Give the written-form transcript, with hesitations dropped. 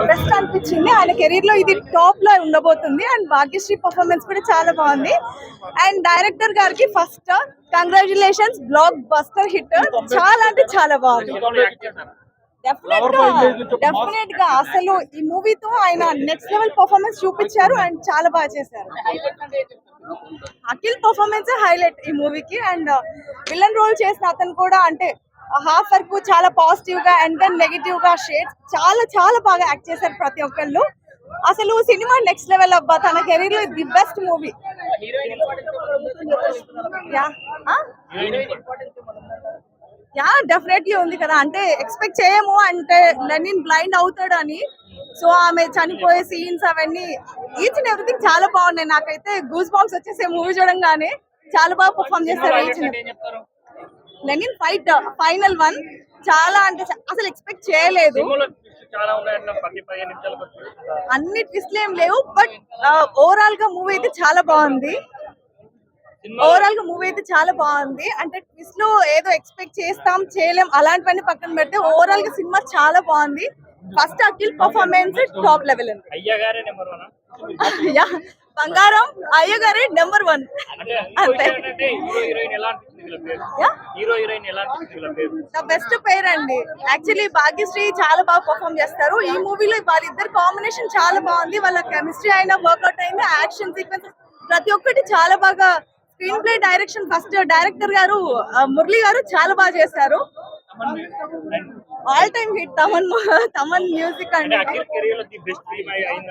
Best అనిపించింది. ఆయన career లో ఇది టాప్ లో ఉండబోతుంది. అండ్ భాగ్యశ్రీ పర్ఫార్మెన్స్ కూడా చాలా బాగుంది. అండ్ డైరెక్టర్ గారికి first congratulations, block buster hit. చాలా అంటే చాలా బాగుంది. డెఫినెట్ గా అసలు ఈ మూవీతో ఆయన నెక్స్ట్ లెవెల్ పర్ఫార్మెన్స్ చూపించారు అండ్ చాలా బాగా చేశారు. అఖిల్ పర్ఫార్మెన్స్ హైలైట్ ఈ మూవీకి. అండ్ విలన్ రోల్ చేసిన అతను కూడా అంటే హాఫ్ వరకు చాలా పాజిటివ్ గా అండ్ దెన్ నెగిటివ్ గా షేడ్స్ చాలా చాలా బాగా యాక్ట్ చేశారు ప్రతి ఒక్కళ్ళు. అసలు సినిమా నెక్స్ట్ లెవెల్ అబ్బా. తన కెరీర్ లో the best movie. Yeah definitely ఉంది కదా. అంటే ఎక్స్పెక్ట్ చేయము అంటే లెనిన్ బ్లైండ్ అవుతాడు అని. సో ఆమె చనిపోయే సీన్స్ అవన్నీ ఈచ్ అండ్ ఎవ్రీథింగ్ చాలా బాగున్నాయి. నాకైతే గూస్ బాంబ్స్ వచ్చేసే మూవీ చూడంగానే. చాలా బాగా పర్ఫామ్ చేస్తారు each. Lenin fight final one చాలా అంటే అసలు ఎక్స్పెక్ట్ చేయలేదు. అన్ని ట్విస్ట్లు ఏం లేవు. బట్ ఓవరాల్ గా మూవీ అయితే చాలా బాగుంది. అంటే ట్విస్ట్ లో ఏదో ఎక్స్పెక్ట్ చేస్తాం చేయలేం అలాంటివన్నీ పక్కన పెడితే ఓవరాల్ గా సినిమా చాలా బాగుంది. First Akhil performance top level ఉంది. బంగారం అయ్యగారే నెంబర్ 1. బెస్ట్ పేర్ అండి. యాక్చువల్లీ భాగ్యశ్రీ చాలా బాగా పర్ఫామ్ చేస్తారు ఈ మూవీలో. వాళ్ళిద్దరు కాంబినేషన్ చాలా బాగుంది. వాళ్ళ కెమిస్ట్రీ అయినా వర్కౌట్ అయింది. యాక్షన్ సీక్వెన్స్ ప్రతి ఒక్కటి చాలా బాగా. Screen play direction first director గారు మురళి గారు చాలా బాగా చేశారు. All time hit Thaman music అండి.